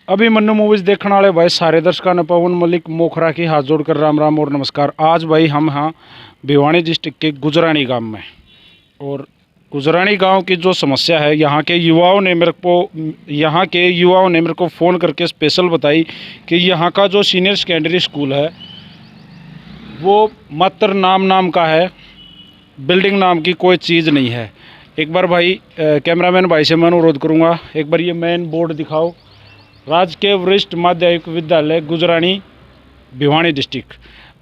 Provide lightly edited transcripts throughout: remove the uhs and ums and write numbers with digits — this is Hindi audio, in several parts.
अभी मन्नू मूवीज देखने वाले भाई सारे दर्शकों ने पवन मलिक मोखरा की हाथ जोड़कर राम राम और नमस्कार। आज भाई हम हाँ भिवानी डिस्ट्रिक्ट के गुजरानी गांव में, और गुजरानी गांव की जो समस्या है यहाँ के युवाओं ने मेरे को फ़ोन करके स्पेशल बताई कि यहाँ का जो सीनियर सेकेंडरी स्कूल है वो मात्र नाम का है, बिल्डिंग नाम की कोई चीज़ नहीं है। एक बार भाई कैमरामैन भाई से मैं अनुरोध करूँगा, एक बार ये मेन बोर्ड दिखाओ, राजकीय वरिष्ठ माध्यमिक विद्यालय गुजरानी भिवानी डिस्ट्रिक्ट।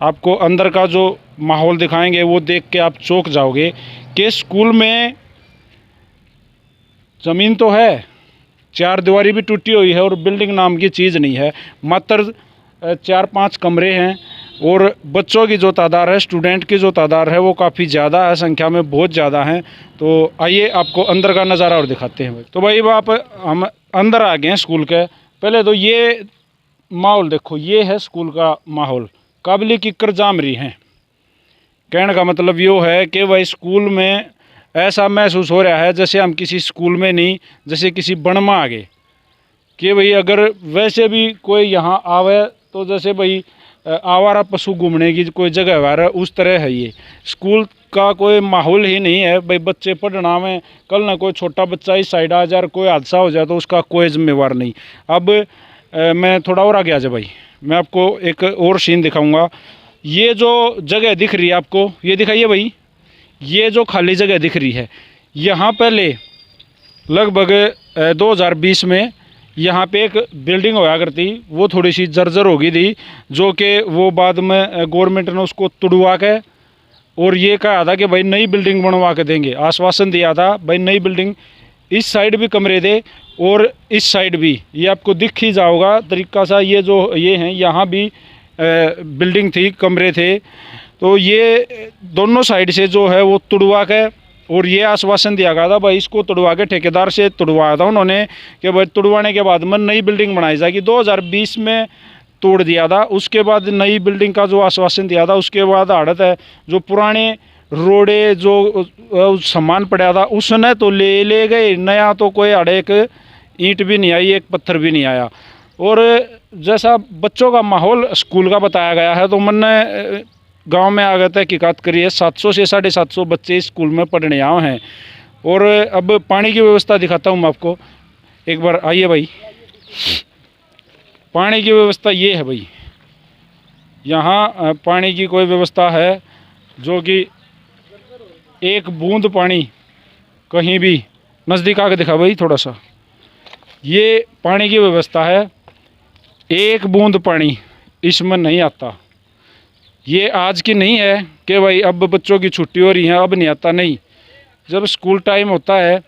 आपको अंदर का जो माहौल दिखाएंगे वो देख के आप चौंक जाओगे कि स्कूल में ज़मीन तो है, चार दीवारी भी टूटी हुई है और बिल्डिंग नाम की चीज़ नहीं है। मात्र 4-5 कमरे हैं और बच्चों की जो तादाद है, स्टूडेंट की जो तादाद है वो काफ़ी ज़्यादा है, संख्या में बहुत ज़्यादा हैं। तो आइए आपको अंदर का नज़ारा और दिखाते हैं। तो भाई हम अंदर आ गए हैं स्कूल के। पहले तो ये माहौल देखो, ये है स्कूल का माहौल, काबली किक्कर जाम रही हैं। कहने का मतलब ये है कि भाई स्कूल में ऐसा महसूस हो रहा है जैसे हम किसी स्कूल में नहीं, जैसे किसी वन में आ गए। कि भाई अगर वैसे भी कोई यहाँ आवे तो जैसे भाई आवारा पशु घूमने की कोई जगह है, उस तरह है ये स्कूल का। कोई माहौल ही नहीं है भाई, बच्चे पढ़ना में, कल ना कोई छोटा बच्चा इस साइड आ जाए, कोई हादसा हो जाए तो उसका कोई जिम्मेवार नहीं। अब मैं थोड़ा और आगे आ जाए भाई, मैं आपको एक और सीन दिखाऊंगा। ये जो जगह दिख रही है आपको, ये दिखाइए भाई, ये जो खाली जगह दिख रही है, यहाँ पहले लगभग 2020 में यहाँ पे एक बिल्डिंग होया करती, वो थोड़ी सी जर्जर हो गई थी, जो कि वो बाद में गवर्नमेंट ने उसको तुड़वा के और ये कहा था कि भाई नई बिल्डिंग बनवा के देंगे, आश्वासन दिया था भाई नई बिल्डिंग। इस साइड भी कमरे थे और इस साइड भी, ये आपको दिख ही जाओगा तरीका सा, ये जो ये हैं यहाँ भी बिल्डिंग थी, कमरे थे। तो ये दोनों साइड से जो है वो तुड़वा के, और ये आश्वासन दिया गया था भाई इसको तुड़वा के, ठेकेदार से तुड़वाया था उन्होंने कि भाई तुड़वाने के बाद में नई बिल्डिंग बनाई जाएगी। 2020 में तोड़ दिया था, उसके बाद नई बिल्डिंग का जो आश्वासन दिया था उसके बाद हालत है, जो पुराने रोडे जो सामान पड़ा था उसने तो ले गए, नया तो कोई अड़े एक ईंट भी नहीं आई, एक पत्थर भी नहीं आया। और जैसा बच्चों का माहौल स्कूल का बताया गया है, तो मैंने गांव में आ गए तहकीकात करी है, 700 से 750 बच्चे इस स्कूल में पढ़ने आए हैं। और अब पानी की व्यवस्था दिखाता हूँ मैं आपको, एक बार आइए भाई। पानी की व्यवस्था ये है भाई, यहाँ पानी की कोई व्यवस्था है जो कि एक बूंद पानी कहीं भी, नज़दीक आके दिखा भाई थोड़ा सा, ये पानी की व्यवस्था है, एक बूंद पानी इसमें नहीं आता। ये आज की नहीं है कि भाई अब बच्चों की छुट्टी हो रही है अब नहीं आता, नहीं, जब स्कूल टाइम होता है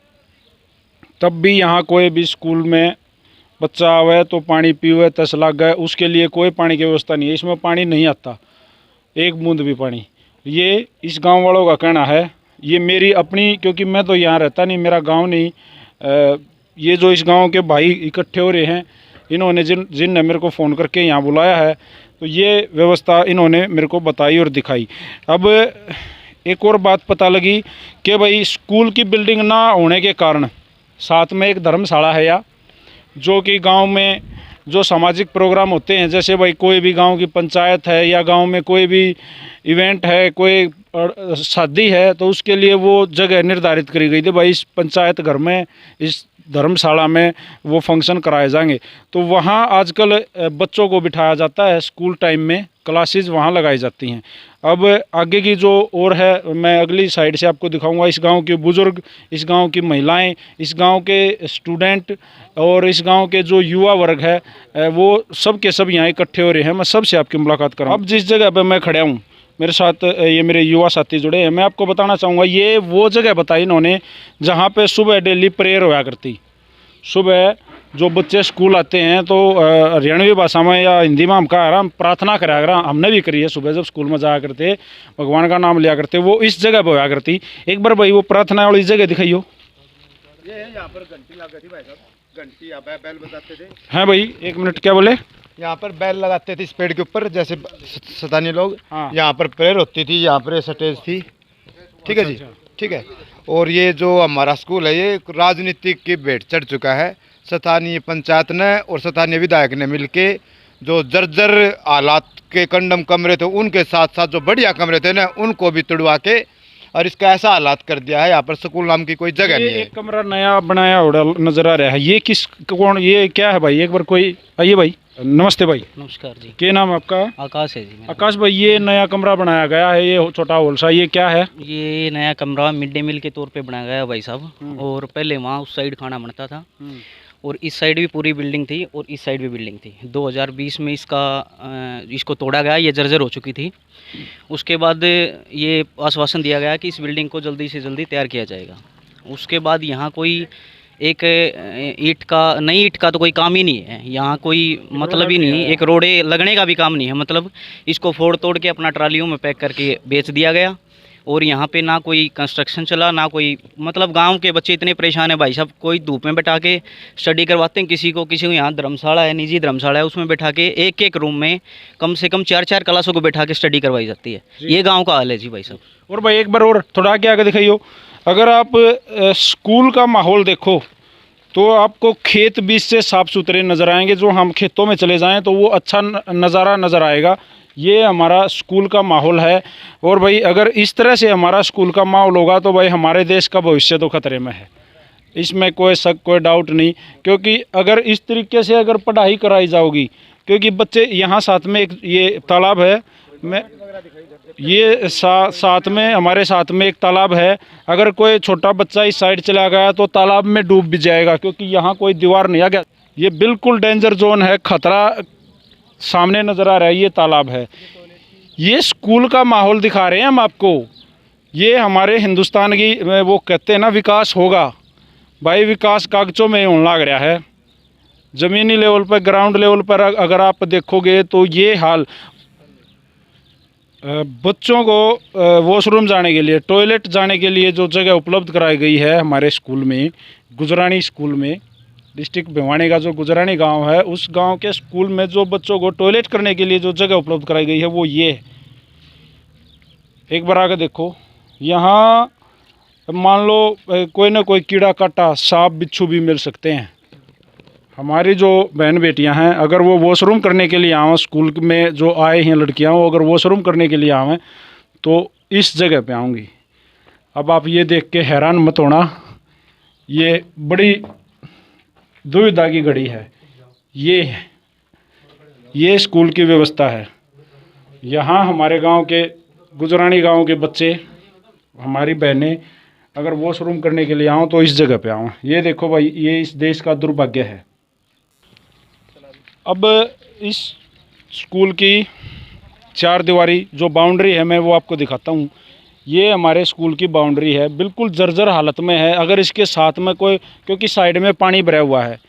तब भी यहाँ कोई भी स्कूल में बच्चा आवे तो पानी पीवे, तस लग गए, उसके लिए कोई पानी की व्यवस्था नहीं है, इसमें पानी नहीं आता, एक बूंद भी पानी। ये इस गांव वालों का कहना है, ये मेरी अपनी, क्योंकि मैं तो यहाँ रहता नहीं, मेरा गांव नहीं, ये जो इस गांव के भाई इकट्ठे हो रहे हैं, इन्होंने जिनने मेरे को फ़ोन करके यहाँ बुलाया है, तो ये व्यवस्था इन्होंने मेरे को बताई और दिखाई। अब एक और बात पता लगी कि भाई स्कूल की बिल्डिंग ना होने के कारण साथ में एक धर्मशाला है, या जो कि गांव में जो सामाजिक प्रोग्राम होते हैं, जैसे भाई कोई भी गांव की पंचायत है या गांव में कोई भी इवेंट है, कोई शादी है, तो उसके लिए वो जगह निर्धारित करी गई थी भाई इस पंचायत घर में, इस धर्मशाला में वो फंक्शन कराए जाएंगे। तो वहाँ आजकल बच्चों को बिठाया जाता है, स्कूल टाइम में क्लासेस वहाँ लगाई जाती हैं। अब आगे की जो और है मैं अगली साइड से आपको दिखाऊंगा, इस गांव के बुज़ुर्ग, इस गांव की महिलाएं, इस गांव के स्टूडेंट और इस गांव के जो युवा वर्ग है वो सब के सब यहाँ इकट्ठे हो रहे हैं। मैं सबसे आपकी मुलाकात कराऊँ। अब जिस जगह पर मैं खड़ा हूँ, मेरे साथ ये मेरे युवा साथी जुड़े हैं, मैं आपको बताना चाहूँगा, ये वो जगह बताई इन्होंने जहाँ पे सुबह डेली प्रेयर होया करती। सुबह जो बच्चे स्कूल आते हैं तो हरियाणवी भाषा में या हिंदी में हम कहा रहा, हम प्रार्थना करा करा, हमने भी करी है सुबह जब स्कूल में जाया करते, भगवान का नाम लिया करते, वो इस जगह पर होया करती। एक बार भाई वो प्रार्थना वाली जगह दिखाइयो। ये यहाँ पर घंटी लगा थी भाई साहब, घंटी यहाँ पे बैल बजाते थे। हाँ भाई, एक मिनट, क्या बोले? यहाँ पर बैल लगाते थे इस पेड़ के ऊपर, जैसे सतानी लोग। हाँ। यहाँ पर प्रेयर होती थी, यहाँ पर स्टेज थी, ठीक है जी, ठीक है। और ये जो हमारा स्कूल है ये राजनीतिक की भेंट चढ़ चुका है, स्थानीय पंचायत ने और स्थानीय विधायक ने मिलके जो जर्जर हालात के कंडम कमरे थे उनके साथ साथ जो बढ़िया कमरे थे ना उनको भी तुड़वा के और इसका ऐसा हालात कर दिया है। यहाँ पर स्कूल नाम की कोई जगह नहीं है। एक कमरा नया बनाया हुआ नजर आ रहा है, ये किस कौन, ये क्या है भाई? एक बार कोई आइए भाई। नमस्ते भाई। नमस्कार जी। क्या नाम है आपका? आकाश है जी मेरा। आकाश भाई, ये नया कमरा बनाया गया है, ये छोटा हॉल सा, ये क्या है? ये नया कमरा मिड डे मील के तौर पे बनाया गया है भाई साहब। और पहले वहाँ उस साइड खाना बनता था और इस साइड भी पूरी बिल्डिंग थी और इस साइड भी बिल्डिंग थी। 2020 में इसको तोड़ा गया, ये जर्जर हो चुकी थी। उसके बाद ये आश्वासन दिया गया कि इस बिल्डिंग को जल्दी से जल्दी तैयार किया जाएगा। उसके बाद यहाँ कोई एक नई ईंट का तो कोई काम ही नहीं है, यहाँ कोई मतलब ही नहीं, एक रोड़े लगने का भी काम नहीं है। मतलब इसको फोड़ तोड़ के अपना ट्रालियों में पैक करके बेच दिया गया और यहाँ पे ना कोई कंस्ट्रक्शन चला ना कोई, मतलब गांव के बच्चे इतने परेशान है भाई साहब। कोई धूप में बैठा के स्टडी करवाते हैं, किसी को यहाँ धर्मशाला है, निजी धर्मशाला है, उसमें बैठा के एक एक रूम में कम से कम 4-4 क्लासों को बैठा के स्टडी करवाई जाती है। ये गाँव का हाल है जी भाई साहब। और भाई एक बार और थोड़ा आगे दिखाइयो। अगर आप स्कूल का माहौल देखो तो आपको खेत बीच से साफ़ सुथरे नज़र आएंगे। जो हम खेतों में चले जाएं तो वो अच्छा नज़ारा नज़र आएगा। ये हमारा स्कूल का माहौल है। और भाई अगर इस तरह से हमारा स्कूल का माहौल होगा तो भाई हमारे देश का भविष्य तो खतरे में है, इसमें कोई शक कोई डाउट नहीं। क्योंकि अगर इस तरीके से अगर पढ़ाई कराई जाओगी, क्योंकि बच्चे यहाँ साथ में एक ये तालाब है, मैं ये साथ में हमारे साथ में एक तालाब है। अगर कोई छोटा बच्चा इस साइड चला गया तो तालाब में डूब भी जाएगा, क्योंकि यहाँ कोई दीवार नहीं आ गया। ये बिल्कुल डेंजर जोन है, खतरा सामने नज़र आ रहा है, ये तालाब है। ये स्कूल का माहौल दिखा रहे हैं हम आपको। ये हमारे हिंदुस्तान की वो कहते हैं ना विकास होगा, भाई विकास कागजों में होने लग रहा है। ज़मीनी लेवल पर, ग्राउंड लेवल पर अगर आप देखोगे तो ये हाल। बच्चों को वॉशरूम जाने के लिए, टॉयलेट जाने के लिए जो जगह उपलब्ध कराई गई है हमारे स्कूल में, गुजरानी स्कूल में, डिस्ट्रिक्ट भिवानी का जो गुजरानी गांव है उस गांव के स्कूल में जो बच्चों को टॉयलेट करने के लिए जो जगह उपलब्ध कराई गई है वो ये है। एक बार आके देखो। यहाँ मान लो कोई ना कोई कीड़ा काटा, सांप बिच्छू भी मिल सकते हैं। हमारी जो बहन बेटियां हैं अगर वो वॉशरूम करने के लिए आवें, स्कूल में जो आए हैं लड़कियां, वो अगर वॉशरूम करने के लिए आवें तो इस जगह पे आऊँगी। अब आप ये देख के हैरान मत होना, ये बड़ी दुविधा की घड़ी है। ये स्कूल की व्यवस्था है। यहाँ हमारे गांव के गुजरानी गांव के बच्चे, हमारी बहनें अगर वॉशरूम करने के लिए आऊँ तो इस जगह पे आऊँ। ये देखो भाई, ये इस देश का दुर्भाग्य है। अब इस स्कूल की 4 दीवारी जो बाउंड्री है मैं वो आपको दिखाता हूँ। ये हमारे स्कूल की बाउंड्री है, बिल्कुल जर्जर हालत में है। अगर इसके साथ में कोई, क्योंकि साइड में पानी भरा हुआ है,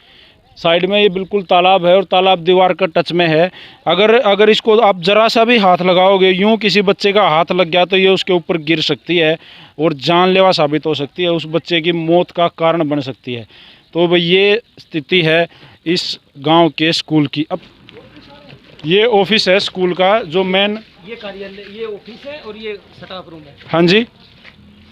साइड में ये बिल्कुल तालाब है और तालाब दीवार का टच में है। अगर इसको आप ज़रा सा भी हाथ लगाओगे, यूँ किसी बच्चे का हाथ लग गया तो ये उसके ऊपर गिर सकती है और जानलेवा साबित हो सकती है, उस बच्चे की मौत का कारण बन सकती है। तो भाई ये स्थिति है इस गांव के स्कूल की। अब ये ऑफिस है स्कूल का, जो मेन ये कार्यालय, ये ऑफिस है और ये स्टाफ रूम है। हाँ जी,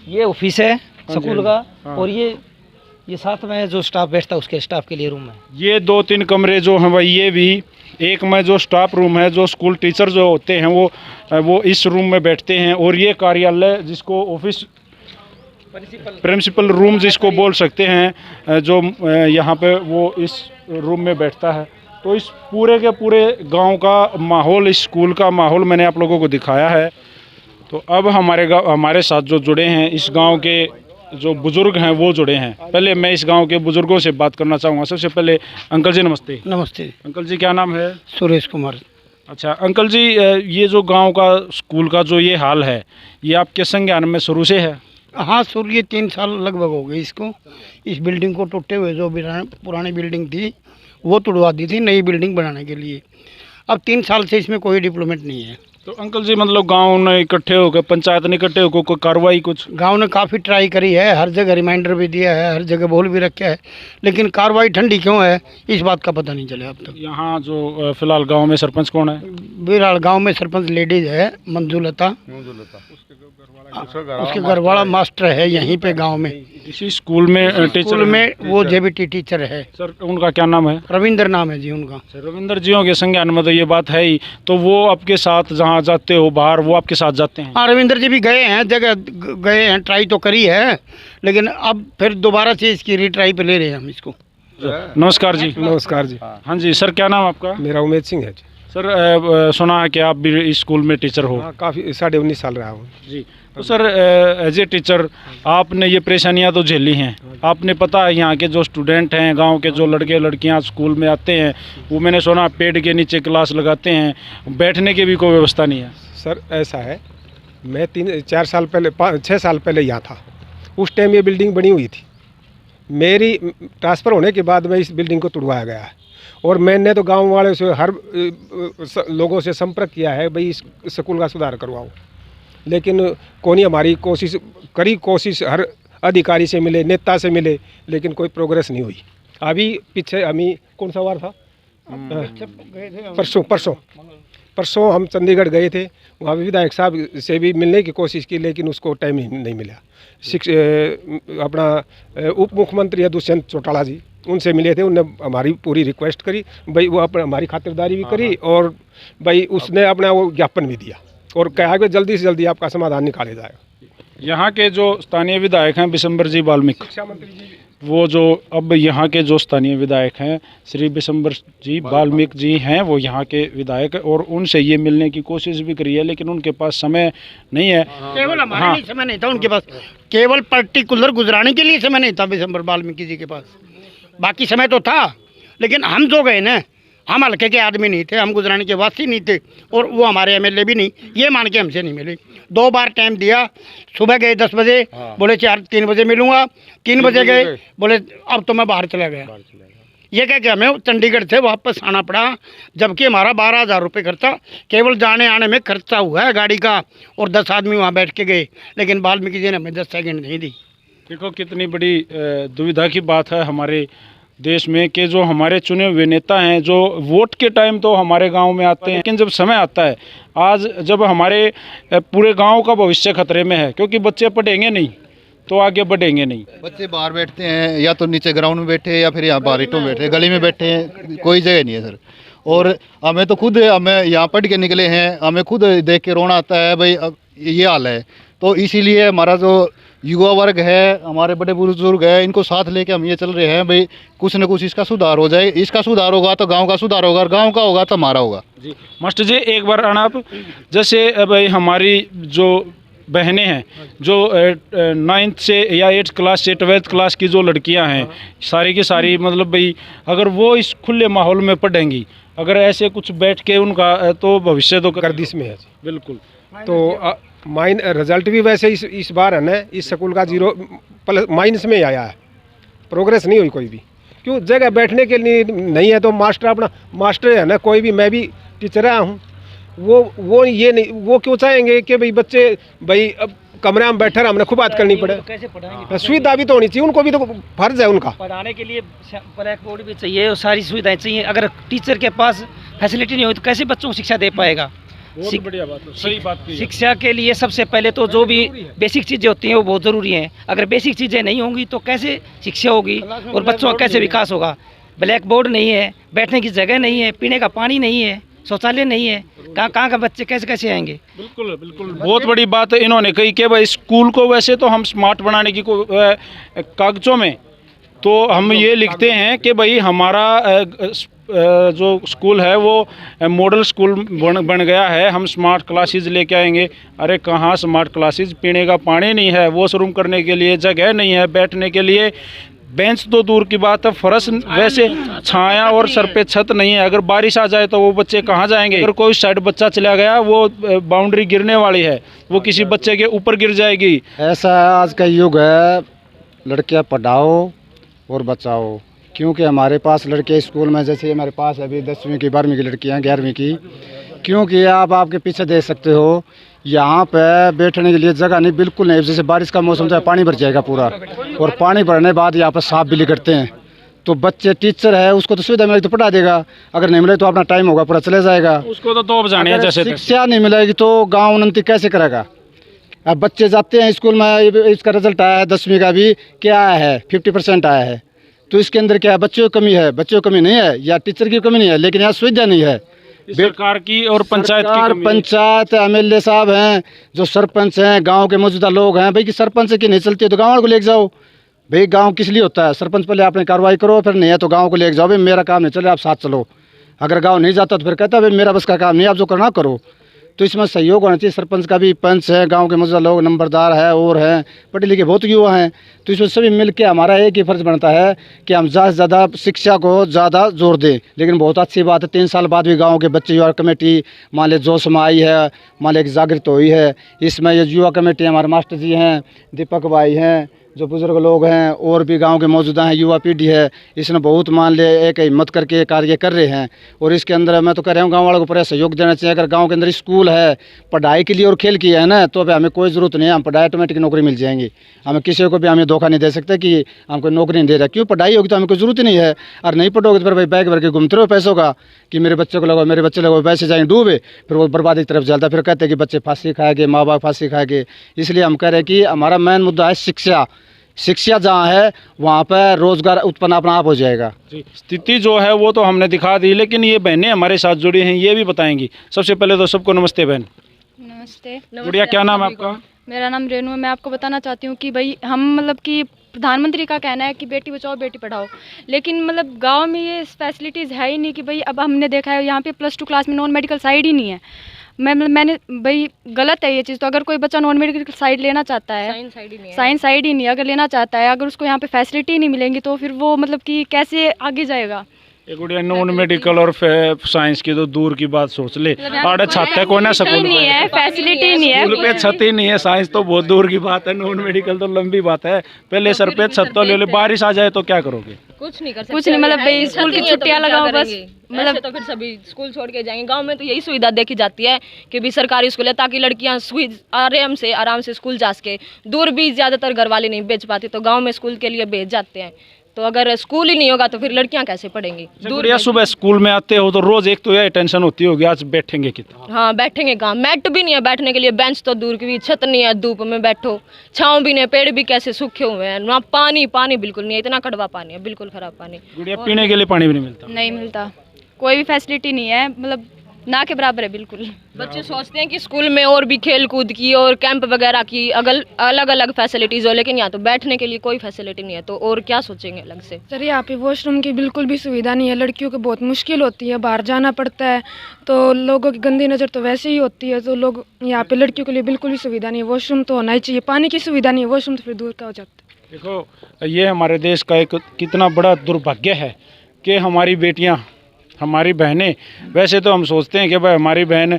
ये ऑफिस है स्कूल का। हाँ। और ये साथ में जो स्टाफ बैठता है उसके स्टाफ के लिए रूम है। ये 2-3 कमरे जो हैं भाई, ये भी एक में जो स्टाफ रूम है, जो स्कूल टीचर जो होते हैं वो इस रूम में बैठते हैं। और ये कार्यालय जिसको ऑफिस प्रिंसिपल रूम जिसको बोल सकते हैं, जो यहाँ पे वो इस रूम में बैठता है। तो इस पूरे के पूरे गांव का माहौल, इस स्कूल का माहौल मैंने आप लोगों को दिखाया है। तो अब हमारे साथ जो जुड़े हैं इस गांव के जो बुज़ुर्ग हैं वो जुड़े हैं। पहले मैं इस गांव के बुज़ुर्गों से बात करना चाहूँगा। सबसे पहले अंकल जी नमस्ते। नमस्ते अंकल जी क्या नाम है? सुरेश कुमार। अच्छा अंकल जी, ये जो गांव का स्कूल का जो ये हाल है, ये आपके संज्ञान में शुरू से है? हाँ सर, ये 3 साल लगभग हो गए इसको, इस बिल्डिंग को टूटे हुए। जो पुरानी बिल्डिंग थी वो तुड़वा दी थी नई बिल्डिंग बनाने के लिए। अब 3 साल से इसमें कोई डेवलपमेंट नहीं है। तो अंकल जी मतलब गांव ने इकट्ठे होकर, पंचायत ने इकट्ठे होकर कोई कार्रवाई कुछ? गांव ने काफ़ी ट्राई करी है, हर जगह रिमाइंडर भी दिया है, हर जगह बोल भी रखा है, लेकिन कार्रवाई ठंडी क्यों है इस बात का पता नहीं चला अब तक। यहाँ जो फिलहाल गांव में सरपंच कौन है? बिहार गांव में सरपंच लेडीज है मंजूलता, उसके घरवाला मास्टर है यहीं पे गांव में, इसी स्कूल में टीचर स्कूल में वो जेबीटी टीचर है। सर उनका क्या नाम है? रविंद्र नाम है जी उनका। रविंद्र जियों के संज्ञान में तो ये बात है ही, तो वो आपके साथ जहाँ जाते हो बाहर, वो आपके साथ जाते हैं? हाँ, रविंद्र जी भी गए हैं, जगह गए हैं, ट्राई तो करी है, लेकिन अब फिर दोबारा से इसकी रीट्राई पे ले रहे हैं हम इसको। नमस्कार जी। नमस्कार जी। हाँ जी सर, क्या नाम आपका? मेरा उमेद सिंह है जी। सर सुना है कि आप भी इस स्कूल में टीचर हो? हाँ, काफ़ी 19.5 साल रहा हूँ जी। तो सर एज ए टीचर आपने ये परेशानियां तो झेली हैं, आपने पता है यहाँ के जो स्टूडेंट हैं, गांव के जो लड़के लड़कियां स्कूल में आते हैं, वो मैंने सुना पेड़ के नीचे क्लास लगाते हैं, बैठने की भी कोई व्यवस्था नहीं है। सर ऐसा है, मैं 6 साल पहले यहाँ था, उस टाइम ये बिल्डिंग बनी हुई थी। मेरी ट्रांसफ़र होने के बाद में इस बिल्डिंग को तुड़वाया गया है, और मैंने तो गाँव वाले से हर लोगों से संपर्क किया है भाई इस स्कूल का सुधार करवाओ, लेकिन कोई हमारी कोशिश हर अधिकारी से मिले, नेता से मिले, लेकिन कोई प्रोग्रेस नहीं हुई। अभी पीछे हमें कौन सा वार था, परसों हम चंडीगढ़ गए थे, वहाँ भी विधायक साहब से भी मिलने की कोशिश की, लेकिन उसको टाइम ही नहीं मिला। अपना उप मुख्यमंत्री है दुष्यंत चौटाला जी, उनसे मिले थे, उनने हमारी पूरी रिक्वेस्ट करी भाई, वो अपने हमारी खातिरदारी भी करी, और भाई उसने अपना वो ज्ञापन भी दिया और कहा कि जल्दी से जल्दी आपका समाधान निकाला जाएगा। यहाँ के जो स्थानीय विधायक हैं बिशंबर जी वाल्मीकि, शिक्षा मंत्री जी, वो जो अब यहाँ के जो स्थानीय विधायक हैं श्री बिशंबर जी वाल्मीकि जी हैं, वो यहाँ के विधायक, और उनसे ये मिलने की कोशिश भी करी है, लेकिन उनके पास समय नहीं है। केवल हमारे लिए समय नहीं था उनके पास, केवल पर्टिकुलर गुजराने के लिए समय नहीं था बिशंबर वाल्मीकि जी के पास, बाकी समय तो था, लेकिन हम जो गए ना, हम हल्के के आदमी नहीं थे, हम गुजराने के वासी नहीं थे, और वो हमारे एमएलए भी नहीं, ये मान के हमसे नहीं मिले। 2 बार टाइम दिया, सुबह गए 10 बजे, बोले 3 बजे मिलूंगा, 3 बजे गए, बोले अब तो मैं बाहर चला गया। ये कह के हमें चंडीगढ़ से वापस आना पड़ा, जबकि हमारा 12,000 रुपये खर्चा केवल जाने आने में खर्चा हुआ है गाड़ी का, और 10 आदमी वहाँ बैठ के गए, लेकिन वाल्मीकि जी ने हमें 10 सेकंड नहीं दी। देखो कितनी बड़ी दुविधा की बात है हमारे देश में कि जो हमारे चुने हुए नेता हैं, जो वोट के टाइम तो हमारे गांव में आते हैं, लेकिन जब समय आता है, आज जब हमारे पूरे गांव का भविष्य खतरे में है, क्योंकि बच्चे पढ़ेंगे नहीं तो आगे बढ़ेंगे नहीं। बच्चे बाहर बैठते हैं, या तो नीचे ग्राउंड में बैठे, या फिर यहाँ बारिटों में बैठे, गली में बैठे हैं, कोई जगह नहीं है सर। और हमें तो खुद, हमें यहाँ पढ़ के निकले हैं, हमें खुद देख के रोना आता है भाई, अब ये हाल है। तो इसीलिए हमारा जो युवा वर्ग है, हमारे बड़े बुजुर्ग हैं, इनको साथ लेके हम ये चल रहे हैं भाई, कुछ न कुछ इसका सुधार हो जाए। इसका सुधार होगा तो गांव का सुधार होगा, और गांव का होगा तो हमारा होगा। जी मास्टर जी, एक बार आप जैसे भाई हमारी जो बहनें हैं, जो 9th से या 8th क्लास से 12th क्लास की जो लड़कियां हैं, सारी की सारी मतलब भाई अगर वो इस खुले माहौल में पढ़ेंगी, अगर ऐसे कुछ बैठ के उनका तो भविष्य तो गर्दिश में है। बिल्कुल। तो रिजल्ट भी वैसे इस बार है ना, इस स्कूल का 0 माइनस में आया है, प्रोग्रेस नहीं हुई कोई भी। क्यों, जगह बैठने के लिए नहीं है, तो मास्टर है ना, कोई भी, मैं भी टीचर रहा हूँ, वो ये नहीं, वो क्यों चाहेंगे कि भाई बच्चे भाई अब कमरे में बैठे, हमने खूब बात करनी पड़े। कैसे पढ़ाएंगे? सुविधा भी तो होनी चाहिए, उनको भी तो फर्ज है उनका। पढ़ाने के लिए ब्लैक बोर्ड भी चाहिए और सारी सुविधाएं चाहिए। अगर टीचर के पास फैसिलिटी नहीं हो तो कैसे बच्चों को शिक्षा दे पाएगा? बहुत बढ़िया बात है, सही बात की। शिक्षा के लिए सबसे पहले तो जो भी बेसिक चीज़ें होती हैं वो बहुत ज़रूरी हैं। अगर बेसिक चीज़ें नहीं होंगी तो कैसे शिक्षा होगी और बच्चों का कैसे विकास होगा? ब्लैक बोर्ड नहीं है, बैठने की जगह नहीं है, पीने का पानी नहीं है, शौचालय नहीं है, कहाँ का बच्चे कैसे आएंगे? बिल्कुल बिल्कुल, बहुत बड़ी बात इन्होंने कही कि भाई स्कूल को वैसे तो हम स्मार्ट बनाने की कागजों में तो हम ये लिखते हैं कि भाई हमारा जो स्कूल है वो मॉडल स्कूल बन गया है, हम स्मार्ट क्लासेस लेके आएंगे। अरे कहाँ स्मार्ट क्लासेस, पीने का पानी नहीं है, वॉशरूम करने के लिए जगह नहीं है, बैठने के लिए बेंच तो दूर की बात है, फर्श वैसे छाया और सर पे छत नहीं है। अगर बारिश आ जाए तो वो बच्चे कहाँ जाएंगे? अगर कोई साइड बच्चा चला गया, वो बाउंड्री गिरने वाली है, वो किसी बच्चे के ऊपर गिर जाएगी। ऐसा आज का युग है, लड़कियां पढ़ाओ और बचाओ। क्योंकि हमारे पास लड़के स्कूल में, जैसे हमारे पास अभी 10वीं की 12वीं की लड़कियां, 11वीं की, क्योंकि आप आपके पीछे देख सकते हो, यहाँ पे बैठने के लिए जगह नहीं, बिल्कुल नहीं। जैसे बारिश का मौसम तो पानी भर जाएगा पूरा, और पानी भरने के बाद यहाँ पर सांप बिल्ली करते हैं। तो बच्चे, टीचर है उसको तो सुविधा मिलेगी तो पढ़ा देगा, अगर नहीं मिले तो अपना टाइम होगा पूरा चले जाएगा। उसको तो तोप जाने अगर जैसे शिक्षा नहीं मिलेगी तो गाँव उन्नति कैसे करेगा। अब बच्चे जाते हैं स्कूल में, इसका रिजल्ट आया है 10वीं का भी, क्या आया है 50% आया है। तो इसके अंदर क्या है, बच्चों की कमी है, बच्चों की कमी नहीं है, या टीचर की कमी नहीं है, लेकिन यहाँ सुविधा नहीं है। सरकार की और पंचायत की कमी है। पंचायत एमएलए साहब हैं, जो सरपंच हैं, गांव के मौजूदा लोग हैं, भाई कि सरपंच की नहीं चलती है तो गाँव वालों को लेके जाओ। भाई गांव किस लिए होता है, सरपंच पहले आपने कार्रवाई करो, फिर नहीं है तो गांव को लेके जाओ, भाई मेरा काम नहीं चले आप साथ चलो। अगर गांव नहीं जाता तो फिर कहता है भाई मेरा बस का काम नहीं, आप जो करना करो। तो इसमें सहयोग होना चाहिए, सरपंच का भी, पंच है, गांव के मौजूदा लोग, नंबरदार है और हैं, पढ़े लिखे बहुत युवा हैं। तो इसमें सभी मिलकर हमारा एक ही फर्ज बनता है कि हम ज़्यादा से ज़्यादा शिक्षा को ज़्यादा जोर दें। लेकिन बहुत अच्छी बात है, 3 साल बाद भी गाँव के बच्चे युवा कमेटी मान लिया जोश में आई है, मान लिया जागृत हुई है। इसमें ये युवा कमेटी हमारे मास्टर जी हैं, दीपक भाई हैं, जो बुज़ुर्ग लोग हैं, और भी गांव के मौजूदा हैं, युवा पीढ़ी है, इसने बहुत मान ले एक हिम्मत करके कार्य कर रहे हैं। और इसके अंदर मैं तो कह रहा हूँ गांव वालों को पूरा सहयोग देना चाहिए। अगर गांव के अंदर स्कूल है पढ़ाई के लिए और खेल की है ना, तो हमें कोई ज़रूरत नहीं है, हम पढ़ाई ऑटोमेटिक नौकरी मिल जाएंगी। हमें किसी को भी हमें धोखा नहीं दे सकते कि हमको नौकरी नहीं दे रहा, क्यों पढ़ाई होगी तो हमें कोई ज़रूरत ही नहीं है। और नहीं पढ़ोगे तो फिर भाई बैग भर के घूमते रहो पैसों का, कि मेरे बच्चे को लगाओ, मेरे बच्चे लगाओ, पैसे जाएंगे डूबे, फिर वो बर्बादी की तरफ चलता है। फिर कहते हैं कि बच्चे फांसी खाएंगे, माँ बाप फांसी खाएंगे। इसलिए हम कह रहे हैं कि हमारा मेन मुद्दा है शिक्षा। शिक्षा जहाँ है वहाँ पर रोजगार उत्पन्न अपना आप हो जाएगा। जी, स्थिति जो है वो तो हमने दिखा दी, लेकिन ये बहनें हमारे साथ जुड़ी हैं, ये भी बताएंगी। सबसे पहले तो सबको नमस्ते बहन। नमस्ते। गुड़िया, क्या नाम है आपका? मेरा नाम रेनू है। मैं आपको बताना चाहती हूँ कि भाई हम मतलब कि प्रधानमंत्री का कहना है कि बेटी बचाओ बेटी पढ़ाओ, लेकिन मतलब गांव में ये फैसिलिटीज़ है ही नहीं कि भाई अब हमने देखा है यहाँ पे +2 क्लास में नॉन मेडिकल साइड ही नहीं है। मैंने भाई गलत है ये चीज़। तो अगर कोई बच्चा नॉन मेडिकल साइड लेना चाहता है, साइंस साइड ही नहीं है, अगर लेना चाहता है, अगर उसको यहाँ पे फैसिलिटी नहीं मिलेंगी तो फिर वो मतलब कि कैसे आगे जाएगा। एक गुड़िया नॉन मेडिकल और साइंस की तो दूर की बात सोच ले, आड़े छत है कोई ना स्कूल नहीं है, फैसिलिटी नहीं है, स्कूल पे छत ही नहीं है, साइंस तो बहुत दूर की बात है, नॉन मेडिकल तो लंबी बात है। पहले सर पे छत तो ले ले, बारिश आ जाए तो क्या करोगे? कुछ नहीं कर सकते, कुछ नहीं, मतलब भाई स्कूल की छुट्टियां लगाओ बस, मतलब तो फिर सभी स्कूल छोड़ के जाएंगे। गांव में तो यही सुविधा देखी जाती है कि भी सरकारी स्कूल है, ताकि लड़कियां आराम से स्कूल जा सके। दूर भी ज़्यादातर घर वाले नहीं भेज पाते, तो गांव में स्कूल के लिए भेज जाते हैं। तो अगर स्कूल ही नहीं होगा तो फिर लड़कियां कैसे पढ़ेंगी? दूर सुबह स्कूल में आते हो तो रोज एक तो यह टेंशन होती होगी आज बैठेंगे कितना। हाँ, बैठेंगे कहाँ, मैट भी नहीं है बैठने के लिए, बेंच तो दूर की भी, छत नहीं है, धूप में बैठो, छाँव भी नहीं, पेड़ भी कैसे सूखे हुए हैं, ना पानी बिल्कुल नहीं है, इतना कड़वा पानी है, बिल्कुल खराब पानी। गुड़िया, पीने के लिए पानी भी नहीं मिलता? नहीं मिलता, कोई भी फैसिलिटी नहीं है, मतलब ना के बराबर है बिल्कुल। बच्चे सोचते हैं कि स्कूल में और भी खेल कूद की और कैंप वगैरह की अलग अलग फैसिलिटीज़ हो, लेकिन यहाँ तो बैठने के लिए कोई फैसिलिटी नहीं है, तो और क्या सोचेंगे अलग से। सर यहाँ पे वॉशरूम की बिल्कुल भी सुविधा नहीं है, लड़कियों को बहुत मुश्किल होती है, बाहर जाना पड़ता है, तो लोगों की गंदी नज़र तो वैसे ही होती है, तो लोग यहाँ पे लड़कियों के लिए बिल्कुल भी सुविधा नहीं है। वॉशरूम तो होना ही चाहिए, पानी की सुविधा नहीं है, वॉशरूम तो फिर दूर का हो जाता है। देखो, ये हमारे देश का एक कितना बड़ा दुर्भाग्य है कि हमारी बेटियाँ, हमारी बहनें, वैसे तो हम सोचते हैं कि भाई हमारी बहन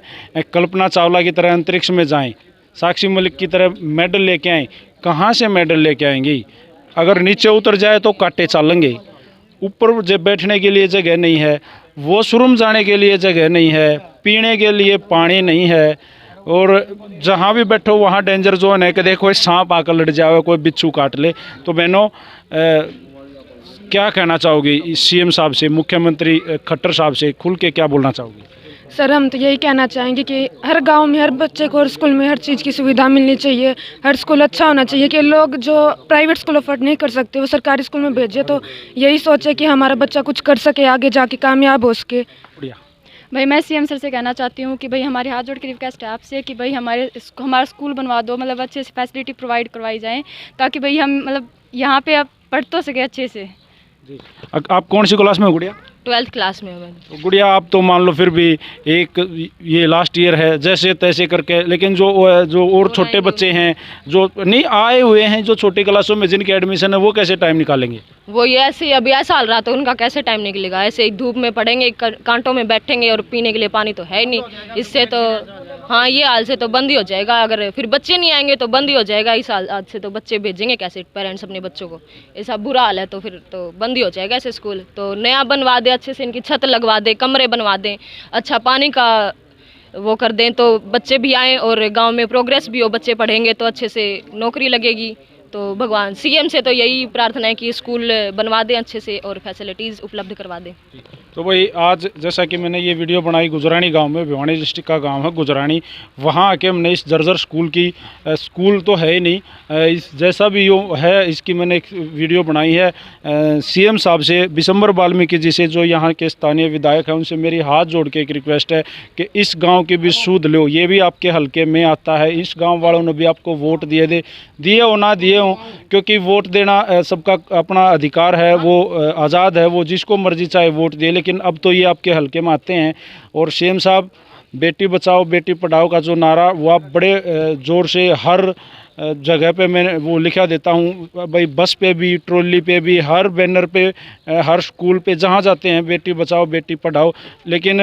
कल्पना चावला की तरह अंतरिक्ष में जाएं, साक्षी मलिक की तरह मेडल लेके आएँ। कहाँ से मेडल लेके आएंगी? अगर नीचे उतर जाए तो कांटे चालेंगे, ऊपर जब बैठने के लिए जगह नहीं है, वॉशरूम जाने के लिए जगह नहीं है, पीने के लिए पानी नहीं है, और जहाँ भी बैठो वहाँ डेंजर जोन है कि देखो कोई सांप आकर लड़ जाए, कोई बिच्छू काट ले। तो बहनों, क्या कहना चाहोगी सीएम साहब से, मुख्यमंत्री खट्टर साहब से खुल के क्या बोलना चाहोगी? सर हम तो यही कहना चाहेंगे कि हर गांव में हर बच्चे को, हर स्कूल में हर चीज़ की सुविधा मिलनी चाहिए, हर स्कूल अच्छा होना चाहिए कि लोग जो प्राइवेट स्कूल अफोर्ड नहीं कर सकते वो सरकारी स्कूल में भेजे, तो यही सोचे कि हमारा बच्चा कुछ कर सके, आगे जाके कामयाब हो सके। भाई मैं सीएम सर से कहना चाहती हूँ कि भाई हमारे हाथ जोड़ के रिक्वेस्ट है आपसे कि भाई हमारा स्कूल बनवा दो, मतलब अच्छे से फैसिलिटी प्रोवाइड करवाई जाए, ताकि भाई हम मतलब यहाँ पे अब पढ़ तो सके अच्छे से। जी, आप कौन सी क्लास में हो गुड़िया? 12th क्लास में हूँ। तो गुड़िया, आप तो मान लो फिर भी एक ये लास्ट ईयर है, जैसे तैसे करके, लेकिन जो और छोटे बच्चे हैं जो नहीं आए हुए हैं, जो छोटी क्लासों में जिनकी एडमिशन है, वो कैसे टाइम निकालेंगे? वो ये ऐसे अभी ऐसा हाल रहा तो उनका कैसे टाइम निकलेगा? ऐसे ही धूप में पढ़ेंगे, कांटों में बैठेंगे, और पीने के लिए पानी तो है ही नहीं। इससे तो हाँ, ये हाल से तो बंद ही हो जाएगा। अगर फिर बच्चे नहीं आएंगे तो बंद ही हो जाएगा। इस हाल से तो बच्चे भेजेंगे कैसे पेरेंट्स अपने बच्चों को? ऐसा बुरा हाल है तो फिर तो बंद ही हो जाएगा ऐसे स्कूल। तो नया बनवा दे, अच्छे से इनकी छत लगवा दे, कमरे बनवा दें, अच्छा पानी का वो कर दें तो बच्चे भी आएँ और गांव में प्रोग्रेस भी हो, बच्चे पढ़ेंगे तो अच्छे से नौकरी लगेगी। तो भगवान सीएम से तो यही प्रार्थना है कि स्कूल बनवा दें अच्छे से और फैसिलिटीज़ उपलब्ध करवा दें। तो भाई आज जैसा कि मैंने ये वीडियो बनाई गुजरानी गांव में, भिवानी डिस्ट्रिक्ट का गांव है गुजरानी, वहां आके हमने इस जर्जर स्कूल की स्कूल तो है ही नहीं, इस जैसा भी यो है इसकी मैंने एक वीडियो बनाई है सीएम साहब से, बिशंबर वाल्मीकि जी से, जो यहाँ के स्थानीय विधायक हैं, उनसे मेरी हाथ जोड़ के एक रिक्वेस्ट है कि इस गाँव की भी सूध लो, ये भी आपके हल्के में आता है, इस गाँव वालों ने भी आपको वोट दिए हो ना दिए हो, क्योंकि वोट देना सबका अपना अधिकार है, वो आज़ाद है, वो जिसको मर्जी चाहे वोट दे, लेकिन अब तो ये आपके हल्के में आते हैं। और सीएम साहब बेटी बचाओ बेटी पढ़ाओ का जो नारा वो आप बड़े ज़ोर से हर जगह पे मैं वो लिखा देता हूँ भाई, बस पे भी, ट्रॉली पे भी, हर बैनर पे, हर स्कूल पे जहाँ जाते हैं बेटी बचाओ बेटी पढ़ाओ, लेकिन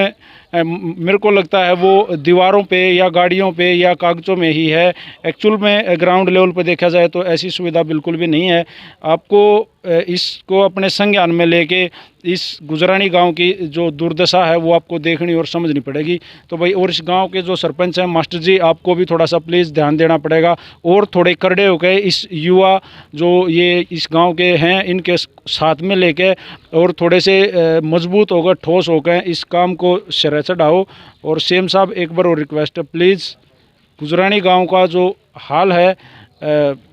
मेरे को लगता है वो दीवारों पे या गाड़ियों पे या कागज़ों में ही है। एक्चुअल में ग्राउंड लेवल पे देखा जाए तो ऐसी सुविधा बिल्कुल भी नहीं है। आपको इसको अपने संज्ञान में लेके इस गुजरानी गांव की जो दुर्दशा है वो आपको देखनी और समझनी पड़ेगी। तो भाई, और इस गांव के जो सरपंच हैं मास्टर जी, आपको भी थोड़ा सा प्लीज़ ध्यान देना पड़ेगा और थोड़े करड़े होकर इस युवा जो ये इस गांव के हैं इनके साथ में लेके और थोड़े से मजबूत होकर ठोस होकर इस काम को सिरे चढ़ाओ। और सीएम साहब एक बार और रिक्वेस्ट है, प्लीज़ गुजरानी गाँव का जो हाल है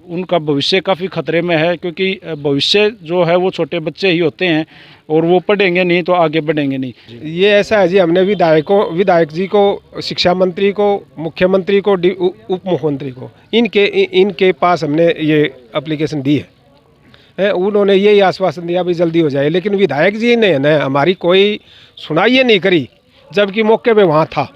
उनका भविष्य काफ़ी खतरे में है, क्योंकि भविष्य जो है वो छोटे बच्चे ही होते हैं और वो पढ़ेंगे नहीं तो आगे बढ़ेंगे नहीं। ये ऐसा है जी, हमने विधायक जी को, शिक्षा मंत्री को, मुख्यमंत्री को, उप मुख्यमंत्री को, इनके पास हमने ये एप्लीकेशन दी है। उन्होंने यही आश्वासन दिया भी जल्दी हो जाए, लेकिन विधायक जी ने हमारी कोई सुनाई नहीं करी, जबकि मौके पे वहाँ था।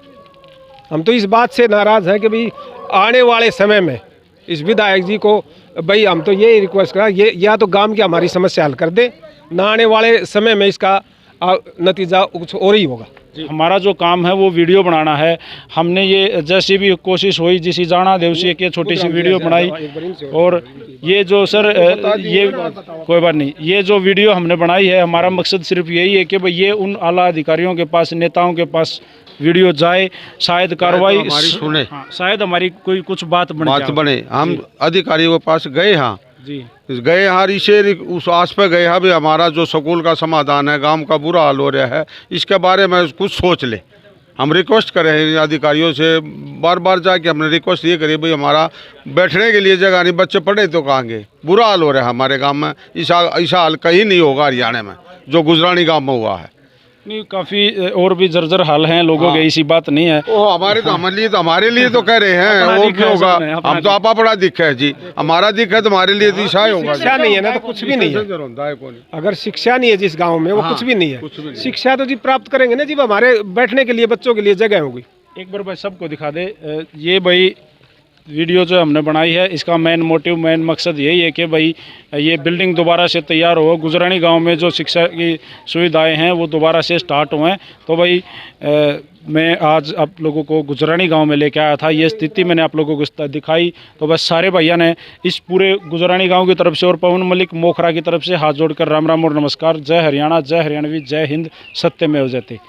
हम तो इस बात से नाराज़ हैं कि भाई आने वाले समय में इस विधायक जी को भाई हम तो ये रिक्वेस्ट करा, ये या तो गांव की हमारी समस्या हल कर दे, ना आने वाले समय में इसका नतीजा कुछ और ही होगा। हमारा जो काम है वो वीडियो बनाना है। हमने ये जैसी भी कोशिश हुई, जिसी जाना देवसी की छोटी सी वीडियो बनाई, और ये जो सर ये कोई बात नहीं, ये जो वीडियो हमने बनाई है हमारा मकसद सिर्फ यही है कि भाई ये उन आला अधिकारियों के पास, नेताओं के पास वीडियो जाए, शायद कार्रवाई हमारी सुने, शायद हमारी कोई कुछ बात बने। हम अधिकारियों के पास गए, हाँ जी गए, हर इसे उस आस पे गए, भी हमारा जो स्कूल का समाधान है, गांव का बुरा हाल हो रहा है, इसके बारे में कुछ सोच ले। हम रिक्वेस्ट करें अधिकारियों से, बार बार जाके हमने रिक्वेस्ट ये करी भाई हमारा बैठने के लिए जगह नहीं, बच्चे पढ़े तो कहाँगे, बुरा हाल हो रहा है हमारे गांव में। ऐसा हाल कहीं नहीं होगा हरियाणा में जो गुजरानी गांव में हुआ है। नहीं, काफ़ी और भी जर्जर हाल हैं लोगों के, ऐसी बात नहीं है। ओ हमारे लिए तो कह रहे हैं, वो क्यों होगा, हम तो आपा बड़ा दिक्कत है जी, हमारा दिक्कत है, तुम्हारे लिए तो ईसा होगा। शिक्षा नहीं है ना तो कुछ भी नहीं है। अगर शिक्षा नहीं है जिस गांव में, वो कुछ भी नहीं है। शिक्षा तो जी प्राप्त करेंगे ना जी, हमारे बैठने के लिए बच्चों के लिए जगह होगी। एक बार भाई सबको दिखा दे, ये भाई वीडियो जो हमने बनाई है इसका मेन मकसद यही है कि भाई ये बिल्डिंग दोबारा से तैयार हो, गुजरानी गांव में जो शिक्षा की सुविधाएं हैं वो दोबारा से स्टार्ट हुए। तो भाई मैं आज आप लोगों को गुजरानी गांव में लेके आया था, ये स्थिति मैंने आप लोगों को दिखाई। तो बस सारे भैया ने इस पूरे गुजरानी गांव की तरफ से और पवन मलिक मोखरा की तरफ से हाथ जोड़कर राम राम और नमस्कार। जय हरियाणा, जय हरियाणवी, जय हिंद, सत्यमेव जयते।